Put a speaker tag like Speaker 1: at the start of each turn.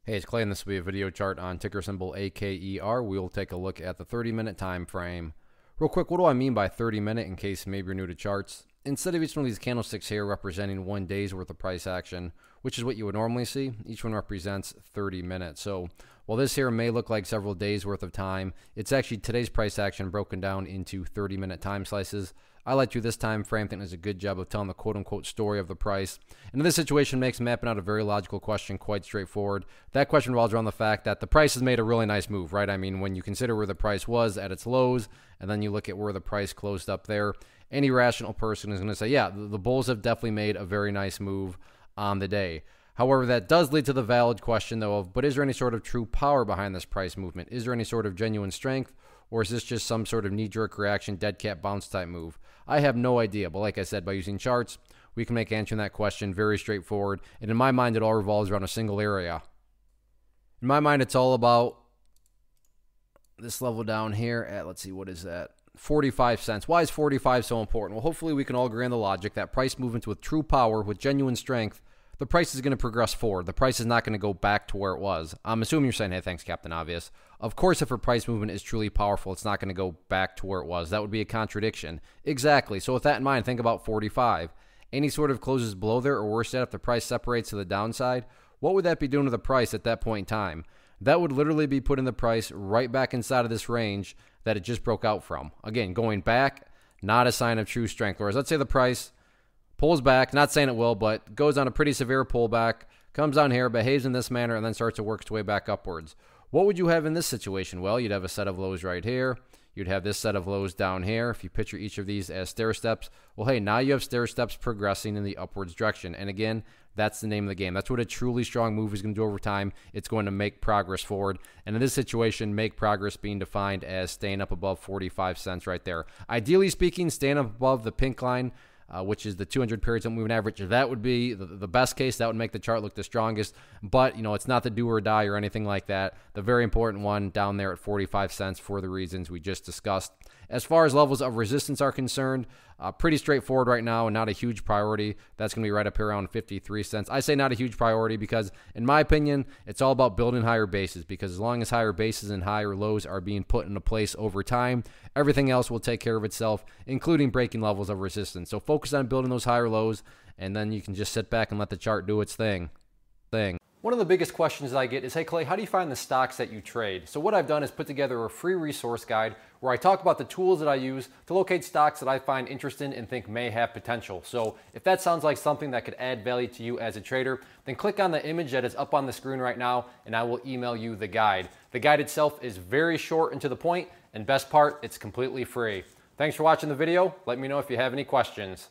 Speaker 1: Hey, it's Clay, and this will be a video chart on ticker symbol AKER. We'll take a look at the 30-minute time frame. Real quick, what do I mean by 30-minute in case maybe you're new to charts? Instead of each one of these candlesticks here representing 1 day's worth of price action, which is what you would normally see, each one represents 30 minutes. So while this here may look like several days worth of time, it's actually today's price action broken down into 30-minute time slices. I like to this time frame. I think does a good job of telling the quote-unquote story of the price. And in this situation, makes mapping out a very logical question quite straightforward. That question revolves around the fact that the price has made a really nice move, right? I mean, when you consider where the price was at its lows, and then you look at where the price closed up there, any rational person is going to say, yeah, the bulls have definitely made a very nice move on the day. However, that does lead to the valid question, though, of, but is there any sort of true power behind this price movement? Is there any sort of genuine strength? Or is this just some sort of knee-jerk reaction, dead cat bounce type move? I have no idea, but like I said, by using charts, we can make answering that question very straightforward. And in my mind, it all revolves around a single area. In my mind, it's all about this level down here at, let's see, what is that? 45 cents. Why is 45 so important? Well, hopefully we can all agree on the logic that price movements with true power, with genuine strength, the price is going to progress forward. The price is not going to go back to where it was. I'm assuming you're saying, hey, thanks, Captain Obvious. Of course, if a price movement is truly powerful, it's not going to go back to where it was. That would be a contradiction. Exactly. So with that in mind, think about 45. Any sort of closes below there, or worse yet, if the price separates to the downside, what would that be doing to the price at that point in time? That would literally be putting the price right back inside of this range that it just broke out from. Again, going back, not a sign of true strength. Whereas let's say the price pulls back, not saying it will, but goes on a pretty severe pullback, comes down here, behaves in this manner, and then starts to work its way back upwards. What would you have in this situation? Well, you'd have a set of lows right here. You'd have this set of lows down here. If you picture each of these as stair steps, well, hey, now you have stair steps progressing in the upwards direction. And again, that's the name of the game. That's what a truly strong move is going to do over time. It's going to make progress forward. And in this situation, make progress being defined as staying up above 45 cents right there. Ideally speaking, staying up above the pink line, which is the 200 periods moving average. That would be the best case. That would make the chart look the strongest. But, you know, it's not the do or die or anything like that. The very important one down there at 45 cents for the reasons we just discussed. As far as levels of resistance are concerned, pretty straightforward right now and not a huge priority. That's going to be right up here around 53 cents. I say not a huge priority because, in my opinion, it's all about building higher bases, because as long as higher bases and higher lows are being put into place over time, everything else will take care of itself, including breaking levels of resistance. So focus on building those higher lows, and then you can just sit back and let the chart do its thing. One of the biggest questions I get is, hey Clay, how do you find the stocks that you trade? So what I've done is put together a free resource guide where I talk about the tools that I use to locate stocks that I find interesting and think may have potential. So if that sounds like something that could add value to you as a trader, then click on the image that is up on the screen right now and I will email you the guide. The guide itself is very short and to the point, and best part, it's completely free. Thanks for watching the video. Let me know if you have any questions.